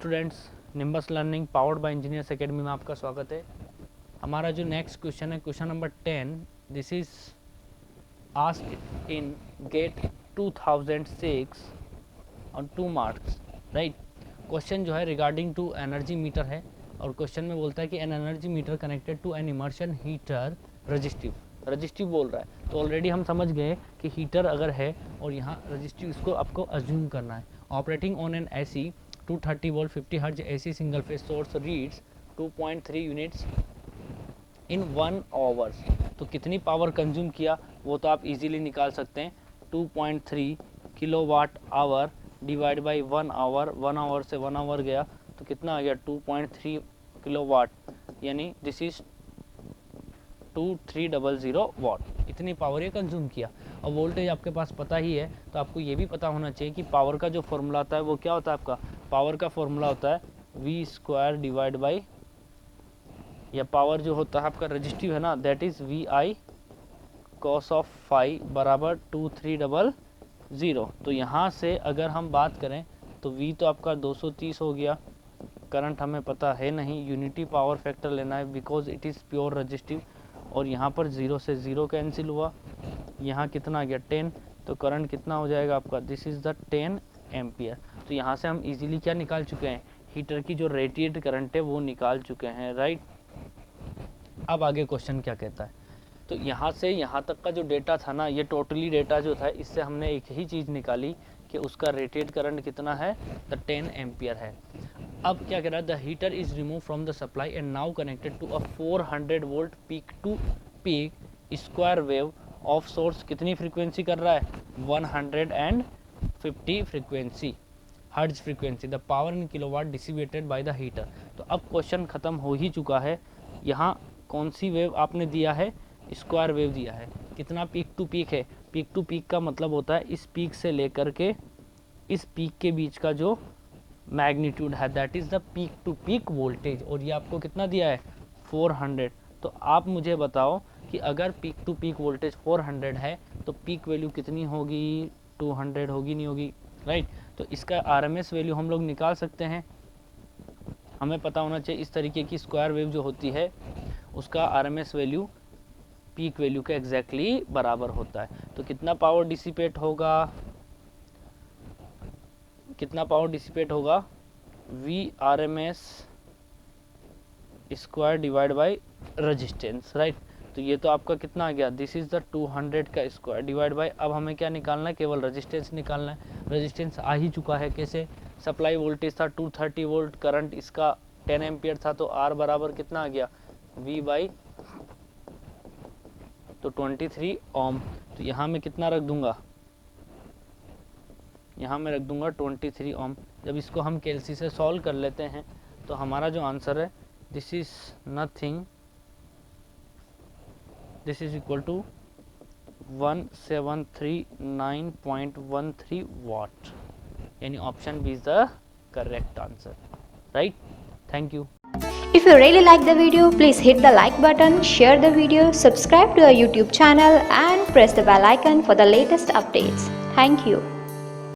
Students, Nimbus Learning powered by Engineers Academy में आपका स्वागत है। हमारा जो नेक्स्ट क्वेश्चन है question number 10, this is asked in GATE 2006 on 2 marks, right. Question जो है रिगार्डिंग टू एनर्जी मीटर है और क्वेश्चन में बोलता है कि an energy meter connected to an immersion heater resistive बोल रहा है। तो ऑलरेडी हम समझ गए कि हीटर अगर है और यहाँ रजिस्टिव, इसको आपको अज्यूम करना है। Operating on an AC 230 volt 50 hertz AC single phase source reads 2.3 units in 1 hours. तो कितनी पावर कंज्यूम किया वो तो आप इजीली निकाल सकते हैं। 2.3 kilowatt hour divide by 1 hour, 1 hour से 1 आवर गया तो कितना आ गया 2.3 किलोवाट, यानी दिस इज 2300 वाट। इतनी पावर ये कंज्यूम किया। और वोल्टेज आपके पास पता ही है तो आपको ये भी पता होना चाहिए कि पावर का जो फॉर्मूला होता है वो क्या होता है। आपका पावर का फॉर्मूला होता है वी स्क्वायर डिवाइड बाई, या पावर जो होता है आपका रजिस्टिव है ना, that is V I cos of phi बराबर 2300। तो यहाँ से अगर हम बात करें तो वी तो आपका 230 हो गया, करंट हमें पता है नहीं, यूनिटी पावर फैक्टर लेना है because it is pure resistive. और यहाँ पर 0 से 0 कैंसिल हुआ, यहाँ कितना आ गया 10, तो करंट कितना हो जाएगा आपका, दिस इज़ द 10 एम्पियर। तो यहाँ से हम इजीली क्या निकाल चुके हैं, हीटर की जो रेटेड करंट है वो निकाल चुके हैं, राइट। अब आगे क्वेश्चन क्या कहता है, तो यहाँ से यहाँ तक का जो डेटा था ना, ये टोटली डेटा जो था इससे हमने एक ही चीज़ निकाली कि उसका रेटेड करंट कितना है, द 10 एम्पियर है। अब क्या कह रहा है, the heater is remove from the supply and now connected to a 400 volt peak to peak square wave of source. कितनी फ्रीक्वेंसी कर रहा है, 150 frequency, hertz frequency. The power in kilowatt dissipated by the heater. तो अब question खत्म हो ही चुका है। यहाँ कौन सी वेव आपने दिया है, स्क्वायर वेव दिया है। कितना पीक टू पीक है, पीक टू पीक का मतलब होता है इस पीक से लेकर के इस पीक के बीच का जो मैग्नीट्यूड है, that is the peak to peak voltage. और ये आपको कितना दिया है 400। तो आप मुझे बताओ कि अगर पीक टू पीक वोल्टेज 400 है तो पीक वैल्यू कितनी होगी, 200 होगी, नहीं होगी, राइट। तो इसका आरएमएस वैल्यू हम लोग निकाल सकते हैं। हमें पता होना चाहिए इस तरीके की स्क्वायर वेव जो होती है उसका आरएमएस वैल्यू पीक वैल्यू के एग्जैक्टली बराबर होता है। तो कितना पावर डिसिपेट होगा, V R M S square divide by resistance, right. तो ये तो आपका कितना आ गया, दिस इज द 200 का स्क्वायर डिवाइड बाई, अब हमें क्या निकालना है, केवल रजिस्टेंस निकालना है। रजिस्टेंस आ ही चुका है, कैसे, सप्लाई वोल्टेज था 230 वोल्ट, करंट इसका 10 एम्पियर था, तो आर बराबर कितना आ गया, वी बाई तो 23 ओम। तो यहाँ मैं कितना रख दूंगा, यहाँ मैं रख दूंगा 23 ओम। जब इसको हम कैलसी से सॉल्व कर लेते हैं तो हमारा जो आंसर है this is nothing, this is equal to 1739.13 watt, यानी option B is the correct answer, right. Thank you. If you really like the video, please hit the like button, share the video, subscribe to our YouTube channel and press the bell icon for the latest updates. Thank you.